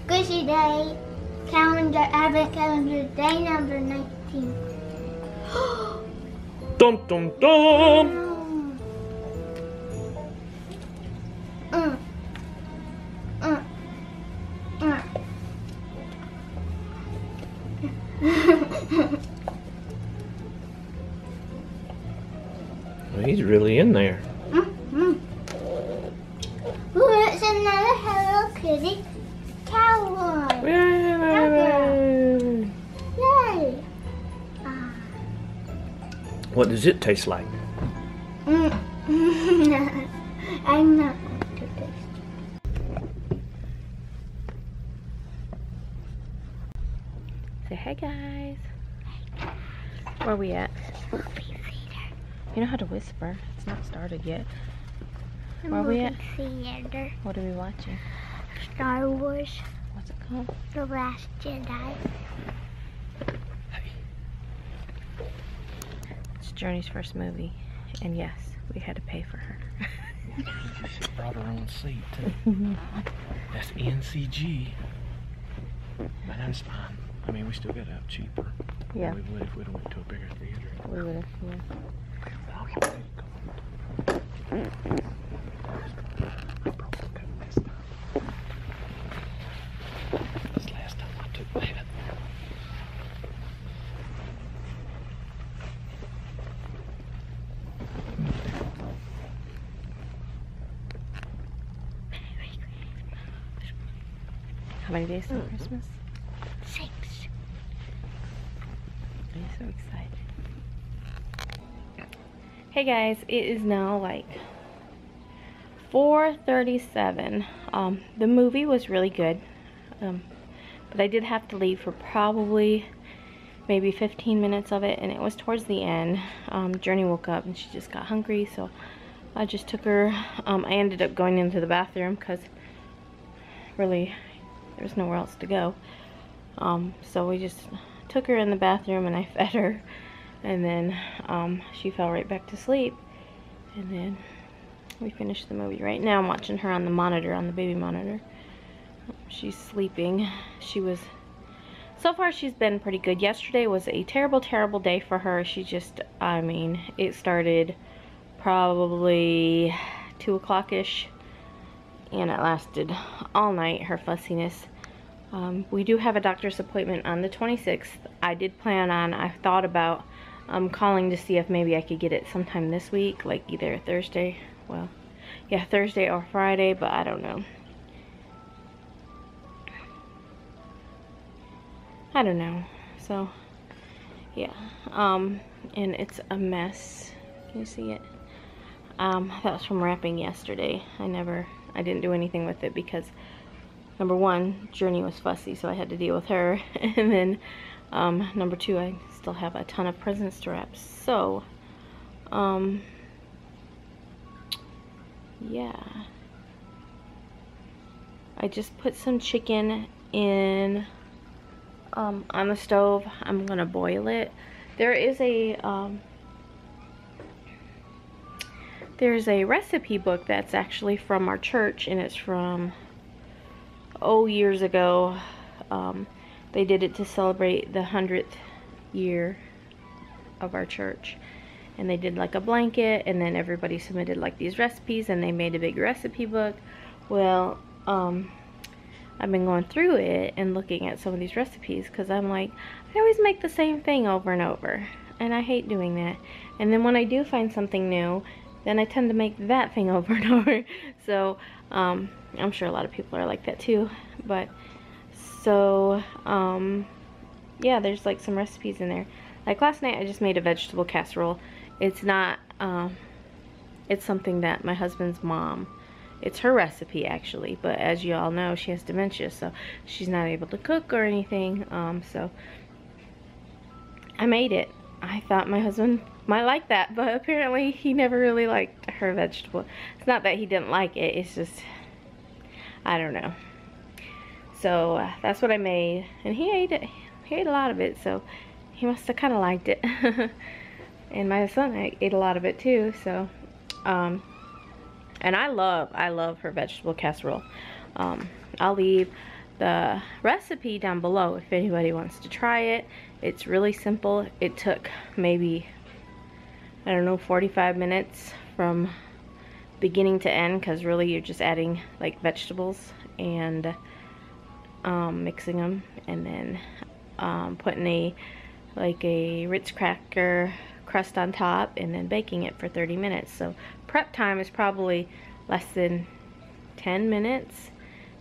Squishy Day calendar, advent calendar, day number 19. Dum dum dum! Well, he's really in there. Ooh, it's another Hello Kitty cowboy. Yay! Yay! What does it taste like? I'm not going to taste. Say hey guys. Where are we at? You know how to whisper. It's not started yet. Where are we at? Theater. What are we watching? Star Wars. What's it called? The Last Jedi. It's Journey's first movie. And yes, we had to pay for her. She brought her own seat too. That's NCG. But that's fine. I mean, we still got out cheaper. Yeah. We would if we'd went to a bigger theater. We would have, yeah. This last time I took that. How many days till Christmas? 6. I'm so excited. Hey guys, it is now like 4:37. The movie was really good, but I did have to leave for probably maybe 15 minutes of it, and it was towards the end. Journey woke up and she just got hungry, so I just took her. I ended up going into the bathroom because really there's nowhere else to go. So we just took her in the bathroom and I fed her, and then she fell right back to sleep, and then we finished the movie. Right now I'm watching her on the monitor, on the baby monitor. She's sleeping. So far she's been pretty good. Yesterday was a terrible day for her. She just, I mean, it started probably 2 o'clock-ish and it lasted all night, her fussiness. We do have a doctor's appointment on the 26th. I thought about calling to see if maybe I could get it sometime this week, like either Thursday, well, yeah, Thursday or Friday, but I don't know. So, yeah, and it's a mess. Can you see it? That was from wrapping yesterday. I didn't do anything with it because number one, Journey was fussy, so I had to deal with her. And then, number two, I still have a ton of presents to wrap. So, yeah. I just put some chicken in, on the stove. I'm gonna boil it. There's a recipe book that's actually from our church, and it's from, years ago. They did it to celebrate the 100th year of our church, and they did like a blanket, and then everybody submitted like these recipes, and they made a big recipe book. Well, I've been going through it and looking at some of these recipes because I'm like, I always make the same thing over and over, and I hate doing that. And then when I do find something new, then I tend to make that thing over and over. So I'm sure a lot of people are like that too. But so yeah, there's like some recipes in there. Like last night I just made a vegetable casserole. It's not it's something that my husband's mom, it's her recipe actually, but as you all know, she has dementia, so she's not able to cook or anything. So I made it. I thought my husband might like that, but apparently he never really liked her vegetable. It's not that he didn't like it, it's just, I don't know. So that's what I made, and he ate it. He ate a lot of it, so he must have kind of liked it. And my son ate a lot of it too. So and I love her vegetable casserole. I'll leave the recipe down below if anybody wants to try it. It's really simple. It took maybe, I don't know, 45 minutes from beginning to end, because really you're just adding like vegetables and mixing them, and then putting a Ritz cracker crust on top, and then baking it for 30 minutes. So prep time is probably less than 10 minutes,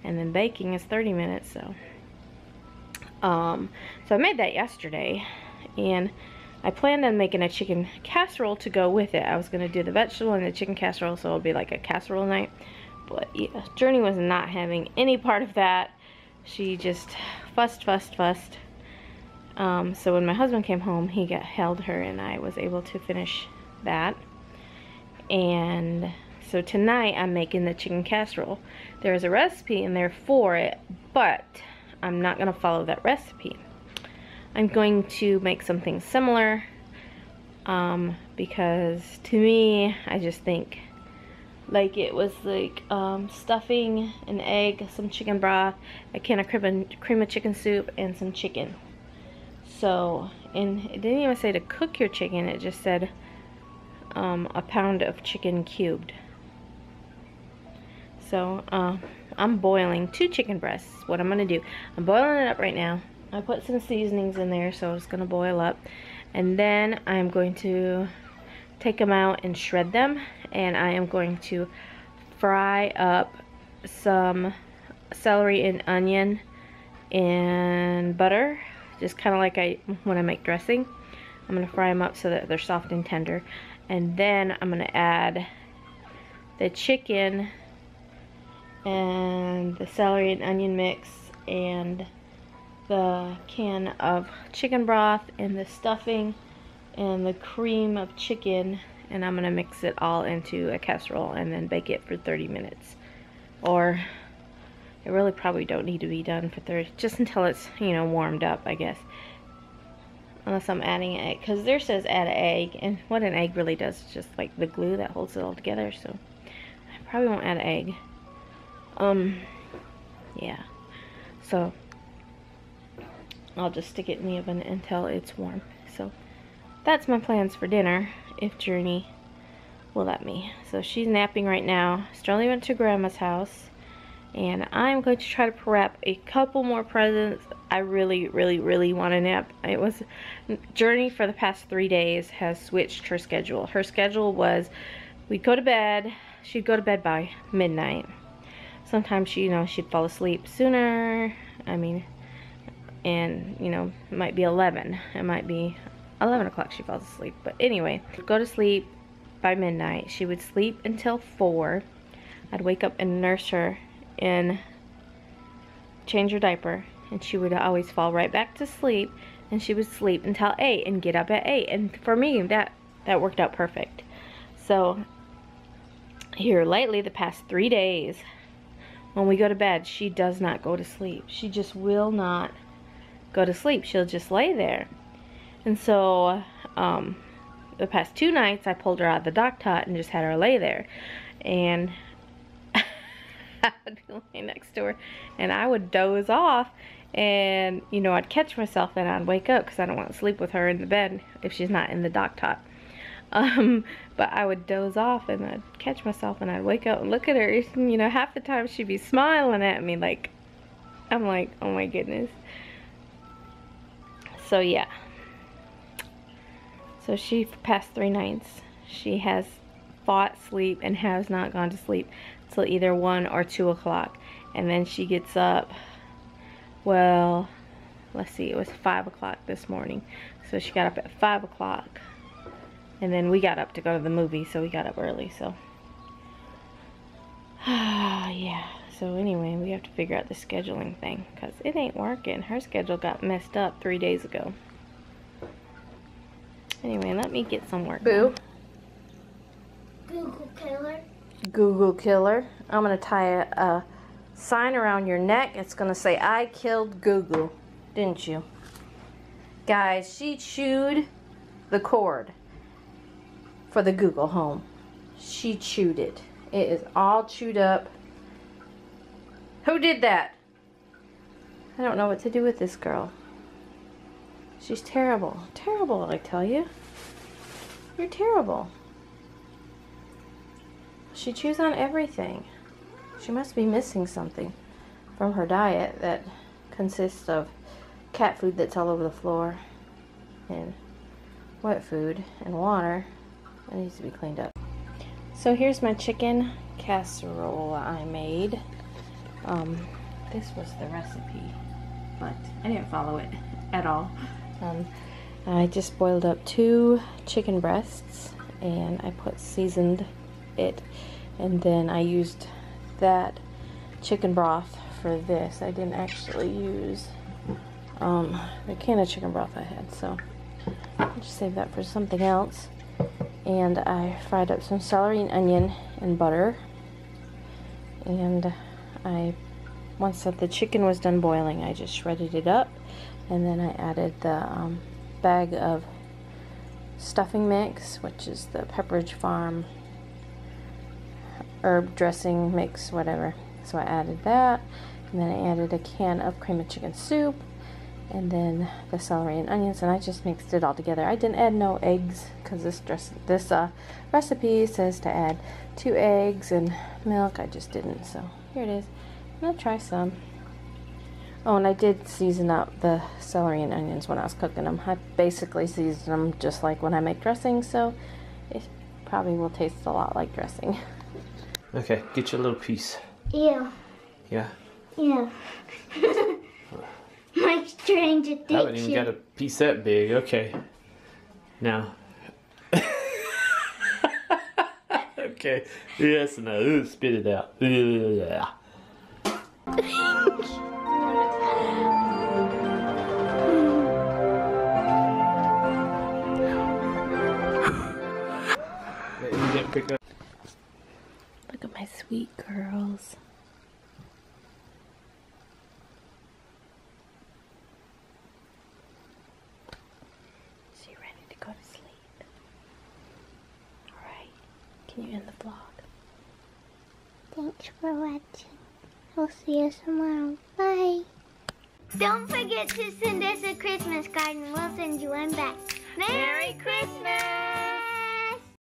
and then baking is 30 minutes. So so I made that yesterday, and I planned on making a chicken casserole to go with it. I was gonna do the vegetable and the chicken casserole, so it'll be like a casserole night. But yeah, Journey was not having any part of that. She just fussed. So when my husband came home, he held her, and I was able to finish that. And so tonight I'm making the chicken casserole. There's a recipe in there for it, but I'm not gonna follow that recipe. I'm going to make something similar, because to me, I just think like it was like stuffing, an egg, some chicken broth, a can of cream of chicken soup, and some chicken. So, and it didn't even say to cook your chicken, it just said a pound of chicken cubed. So I'm boiling 2 chicken breasts. What I'm gonna do, I'm boiling it up right now. I put some seasonings in there, so it's gonna boil up, and then I'm going to take them out and shred them, and I am going to fry up some celery and onion in butter, just kind of like when I make dressing. I'm gonna fry them up so that they're soft and tender, and then I'm gonna add the chicken and the celery and onion mix and the can of chicken broth and the stuffing and the cream of chicken, and I'm gonna mix it all into a casserole and then bake it for 30 minutes. Or it really probably don't need to be done for 30, just until it's, you know, warmed up, I guess. Unless I'm adding an egg, because there says add an egg, and what an egg really does is just like the glue that holds it all together, so I probably won't add an egg. Yeah, so I'll just stick it in the oven until it's warm. So that's my plans for dinner, if Journey will let me. So she's napping right now. Sterling went to Grandma's house, and I'm going to try to prep a couple more presents. I really want to nap. It was, Journey for the past 3 days has switched her schedule. Her schedule was, we'd go to bed, she'd go to bed by midnight. Sometimes she, you know, she'd fall asleep sooner. I mean, and you know, it might be 11. It might be 11 o'clock she falls asleep. But anyway, go to sleep by midnight. She would sleep until 4. I'd wake up and nurse her and change her diaper, and she would always fall right back to sleep, and she would sleep until 8 and get up at 8. And for me, that worked out perfect. So here lately, the past 3 days, when we go to bed, she does not go to sleep. She just will not go to sleep. She'll just lay there. And so the past 2 nights, I pulled her out of the dock tot and just had her lay there, and I would be laying next to her, and I would doze off, and you know, I'd catch myself and I'd wake up, because I don't want to sleep with her in the bed if she's not in the dock tot. But I would doze off, and I'd catch myself, and I'd wake up and look at her. You know, half the time she'd be smiling at me, like, I'm like, oh my goodness. So yeah, so she, for past 3 nights, she has fought sleep and has not gone to sleep till either 1 or 2 o'clock, and then she gets up. Well, let's see, it was 5 o'clock this morning, so she got up at 5 o'clock, and then we got up to go to the movie, so we got up early. So yeah, so anyway, we have to figure out the scheduling thing, because it ain't working. Her schedule got messed up 3 days ago. Anyway, let me get some work done. Google killer. Google killer. I'm gonna tie a sign around your neck. It's gonna say, I killed Google. Didn't you? Guys, she chewed the cord for the Google Home. She chewed it. It is all chewed up. Who did that? I don't know what to do with this girl. She's terrible. Terrible, I tell you. You're terrible. She chews on everything. She must be missing something from her diet that consists of cat food that's all over the floor and wet food and water that needs to be cleaned up. So here's my chicken casserole I made. This was the recipe, but I didn't follow it at all. I just boiled up 2 chicken breasts and I seasoned it, and then I used that chicken broth for this. I didn't actually use the can of chicken broth I had, so I'll just save that for something else. And I fried up some celery and onion in butter, and once the chicken was done boiling, I just shredded it up, and then I added the bag of stuffing mix, which is the Pepperidge Farm herb dressing mix, whatever. So I added that, and then I added a can of cream of chicken soup, and then the celery and onions, and I just mixed it all together. I didn't add no eggs because this recipe says to add 2 eggs and milk. I just didn't, so here it is. I'm gonna try some. Oh, and I did season up the celery and onions when I was cooking them. I basically season them just like when I make dressing, so it probably will taste a lot like dressing. Okay, get you a little piece. Ew. Yeah? Yeah. My strange addiction. I haven't even got a piece that big. Okay. Now. Okay. Yes, no. Ooh, spit it out. Yeah. Look at my sweet girls. Is she ready to go to sleep? Alright. Can you end the vlog? Thanks for watching. We'll see you tomorrow. Bye. Don't forget to send us a Christmas card and we'll send you one back. Merry Christmas!